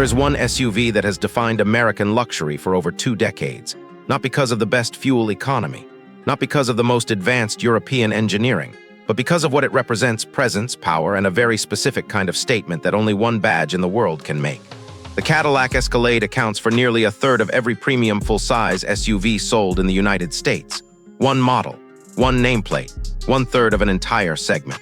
There is one SUV that has defined American luxury for over 2 decades, not because of the best fuel economy, not because of the most advanced European engineering, but because of what it represents: presence, power, and a very specific kind of statement that only one badge in the world can make. The Cadillac Escalade accounts for nearly a third of every premium full-size SUV sold in the United States. One model, one nameplate, 1/3 of an entire segment.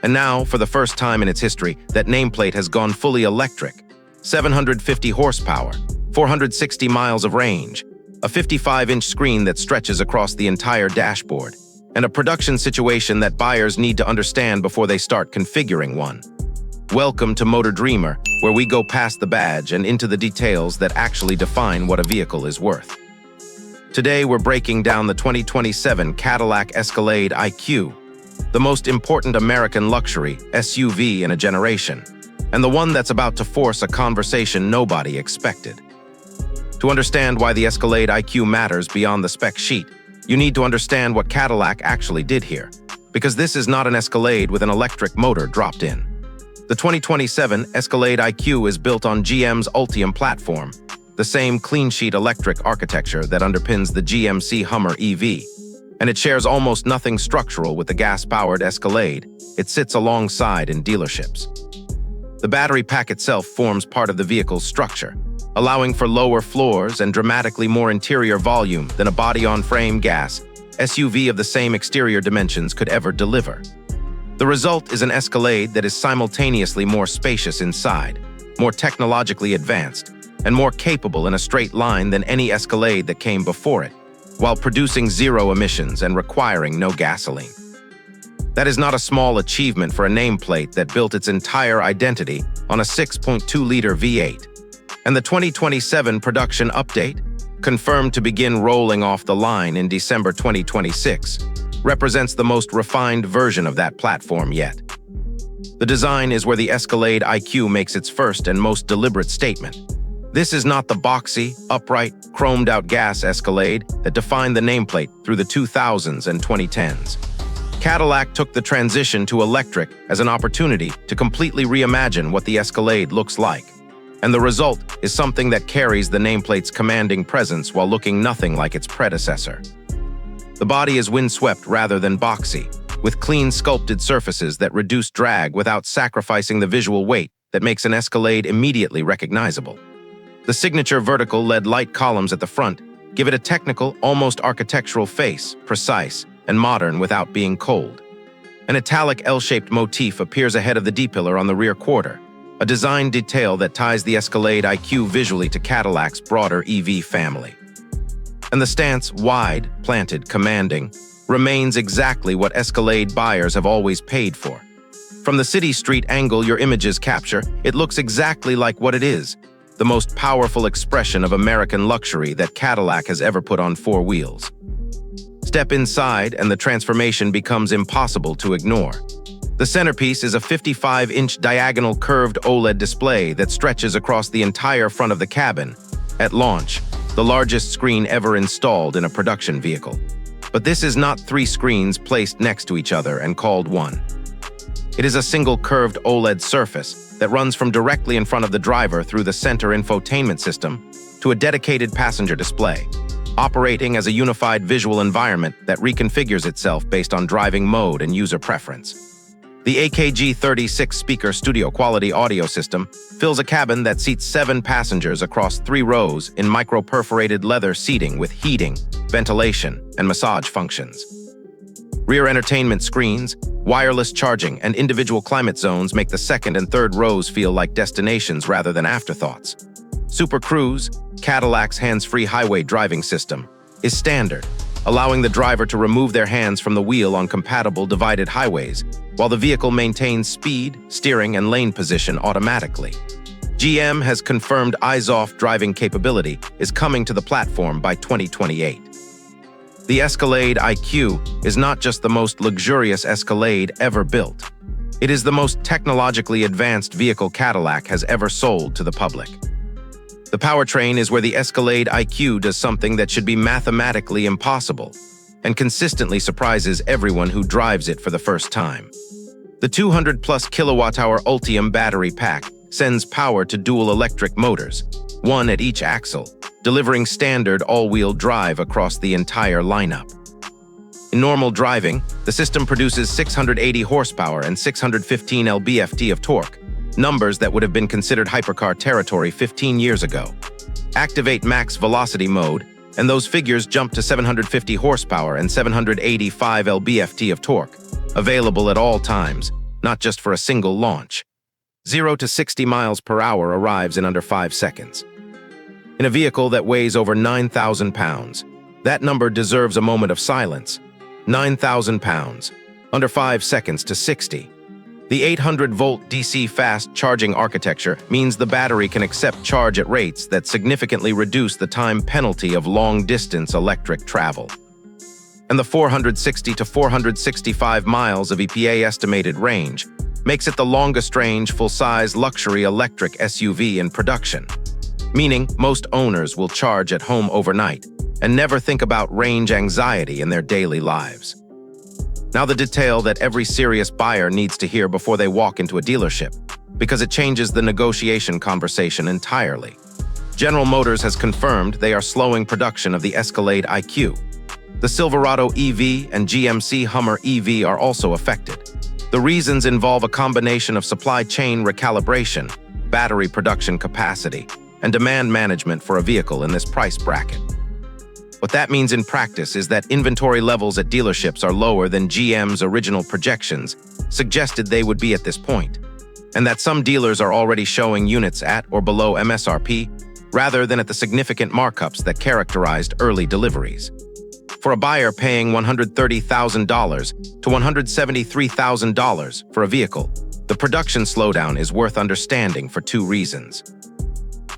And now, for the first time in its history, that nameplate has gone fully electric. 750 horsepower, 460 miles of range, a 55-inch screen that stretches across the entire dashboard, and a production situation that buyers need to understand before they start configuring one. Welcome to MotorDreamer, where we go past the badge and into the details that actually define what a vehicle is worth. Today, we're breaking down the 2027 Cadillac Escalade IQ, the most important American luxury SUV in a generation, and the one that's about to force a conversation nobody expected. To understand why the Escalade IQ matters beyond the spec sheet, you need to understand what Cadillac actually did here, because this is not an Escalade with an electric motor dropped in. The 2027 Escalade IQ is built on GM's Ultium platform, the same clean-sheet electric architecture that underpins the GMC Hummer EV, and it shares almost nothing structural with the gas-powered Escalade. It sits alongside in dealerships. The battery pack itself forms part of the vehicle's structure, allowing for lower floors and dramatically more interior volume than a body-on-frame gas SUV of the same exterior dimensions could ever deliver. The result is an Escalade that is simultaneously more spacious inside, more technologically advanced, and more capable in a straight line than any Escalade that came before it, while producing 0 emissions and requiring no gasoline. That is not a small achievement for a nameplate that built its entire identity on a 6.2-liter V8. And the 2027 production update, confirmed to begin rolling off the line in December 2026, represents the most refined version of that platform yet. The design is where the Escalade IQ makes its first and most deliberate statement. This is not the boxy, upright, chromed-out gas Escalade that defined the nameplate through the 2000s and 2010s. Cadillac took the transition to electric as an opportunity to completely reimagine what the Escalade looks like. And the result is something that carries the nameplate's commanding presence while looking nothing like its predecessor. The body is windswept rather than boxy, with clean sculpted surfaces that reduce drag without sacrificing the visual weight that makes an Escalade immediately recognizable. The signature vertical LED light columns at the front give it a technical, almost architectural face, precise and modern without being cold. An italic L-shaped motif appears ahead of the D-pillar on the rear quarter, a design detail that ties the Escalade IQ visually to Cadillac's broader EV family. And the stance, wide, planted, commanding, remains exactly what Escalade buyers have always paid for. From the city street angle your images capture, it looks exactly like what it is, the most powerful expression of American luxury that Cadillac has ever put on 4 wheels. Step inside and the transformation becomes impossible to ignore. The centerpiece is a 55-inch diagonal curved OLED display that stretches across the entire front of the cabin. At launch, the largest screen ever installed in a production vehicle. But this is not 3 screens placed next to each other and called one. It is a single curved OLED surface that runs from directly in front of the driver through the center infotainment system to a dedicated passenger display, operating as a unified visual environment that reconfigures itself based on driving mode and user preference. The AKG 36-speaker studio-quality audio system fills a cabin that seats 7 passengers across 3 rows in micro-perforated leather seating with heating, ventilation, and massage functions. Rear entertainment screens, wireless charging, and individual climate zones make the second and third rows feel like destinations rather than afterthoughts. Super Cruise, Cadillac's hands-free highway driving system, is standard, allowing the driver to remove their hands from the wheel on compatible divided highways, while the vehicle maintains speed, steering, and lane position automatically. GM has confirmed eyes-off driving capability is coming to the platform by 2028. The Escalade IQ is not just the most luxurious Escalade ever built. It is the most technologically advanced vehicle Cadillac has ever sold to the public. The powertrain is where the Escalade IQ does something that should be mathematically impossible and consistently surprises everyone who drives it for the first time. The 200-plus kilowatt-hour Ultium battery pack sends power to dual electric motors, one at each axle, delivering standard all-wheel drive across the entire lineup. In normal driving, the system produces 680 horsepower and 615 lb-ft of torque, numbers that would have been considered hypercar territory 15 years ago. Activate max velocity mode, and those figures jump to 750 horsepower and 785 lb-ft of torque, available at all times, not just for a single launch. 0 to 60 miles per hour arrives in under 5 seconds. In a vehicle that weighs over 9,000 pounds, that number deserves a moment of silence. 9,000 pounds, under 5 seconds to 60. The 800-volt DC fast charging architecture means the battery can accept charge at rates that significantly reduce the time penalty of long-distance electric travel. And the 460 to 465 miles of EPA estimated range makes it the longest-range, full-size luxury electric SUV in production, meaning most owners will charge at home overnight and never think about range anxiety in their daily lives. Now the detail that every serious buyer needs to hear before they walk into a dealership, because it changes the negotiation conversation entirely. General Motors has confirmed they are slowing production of the Escalade IQ. The Silverado EV and GMC Hummer EV are also affected. The reasons involve a combination of supply chain recalibration, battery production capacity, and demand management for a vehicle in this price bracket. What that means in practice is that inventory levels at dealerships are lower than GM's original projections suggested they would be at this point, and that some dealers are already showing units at or below MSRP rather than at the significant markups that characterized early deliveries. For a buyer paying $130,000 to $173,000 for a vehicle, the production slowdown is worth understanding for 2 reasons.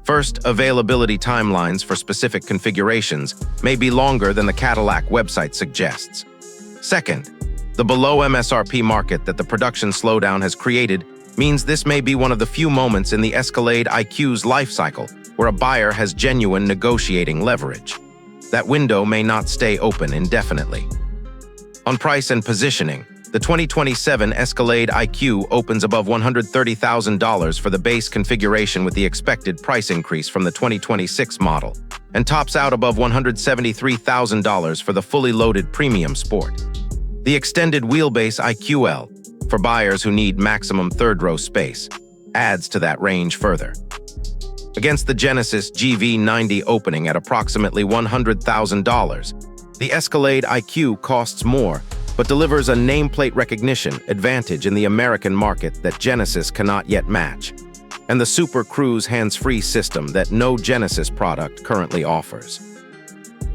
First, availability timelines for specific configurations may be longer than the Cadillac website suggests. Second, the below MSRP market that the production slowdown has created means this may be one of the few moments in the Escalade IQ's life cycle where a buyer has genuine negotiating leverage. That window may not stay open indefinitely. On price and positioning, the 2027 Escalade IQ opens above $130,000 for the base configuration with the expected price increase from the 2026 model, and tops out above $173,000 for the fully loaded premium sport. The extended wheelbase IQL, for buyers who need maximum third-row space, adds to that range further. Against the Genesis GV90 opening at approximately $100,000, the Escalade IQ costs more, but delivers a nameplate recognition advantage in the American market that Genesis cannot yet match, and the Super Cruise hands-free system that no Genesis product currently offers.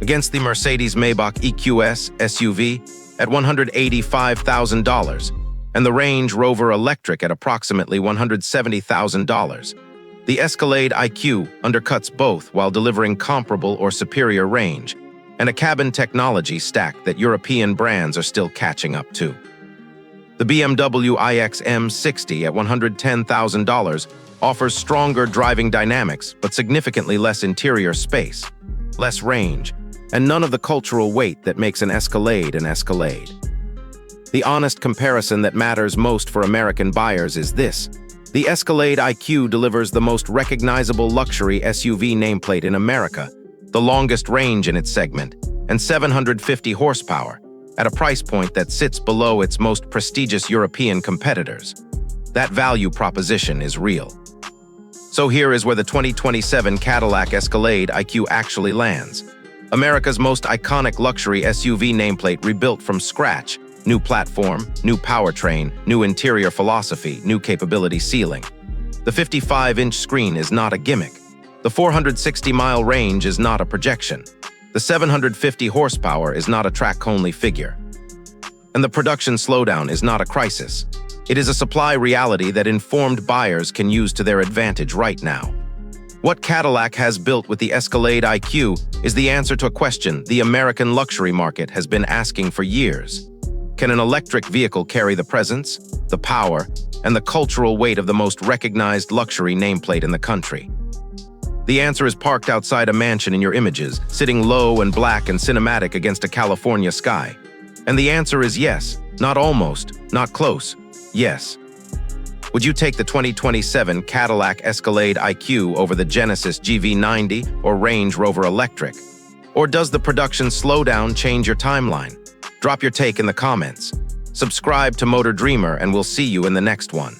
Against the Mercedes-Maybach EQS SUV at $185,000, and the Range Rover Electric at approximately $170,000, the Escalade IQ undercuts both while delivering comparable or superior range, and a cabin technology stack that European brands are still catching up to. The BMW iX M60 at $110,000 offers stronger driving dynamics but significantly less interior space, less range, and none of the cultural weight that makes an Escalade an Escalade. The honest comparison that matters most for American buyers is this: the Escalade IQ delivers the most recognizable luxury SUV nameplate in America, the longest range in its segment, and 750 horsepower, at a price point that sits below its most prestigious European competitors. That value proposition is real. So here is where the 2027 Cadillac Escalade IQ actually lands. America's most iconic luxury SUV nameplate rebuilt from scratch. New platform, new powertrain, new interior philosophy, new capability ceiling. The 55-inch screen is not a gimmick. The 460-mile range is not a projection. The 750 horsepower is not a track-only figure. And the production slowdown is not a crisis. It is a supply reality that informed buyers can use to their advantage right now. What Cadillac has built with the Escalade IQ is the answer to a question the American luxury market has been asking for years. Can an electric vehicle carry the presence, the power, and the cultural weight of the most recognized luxury nameplate in the country? The answer is parked outside a mansion in your images, sitting low and black and cinematic against a California sky. And the answer is yes, not almost, not close, yes. Would you take the 2027 Cadillac Escalade IQ over the Genesis GV90 or Range Rover Electric? Or does the production slowdown change your timeline? Drop your take in the comments. Subscribe to MotorDreamer and we'll see you in the next one.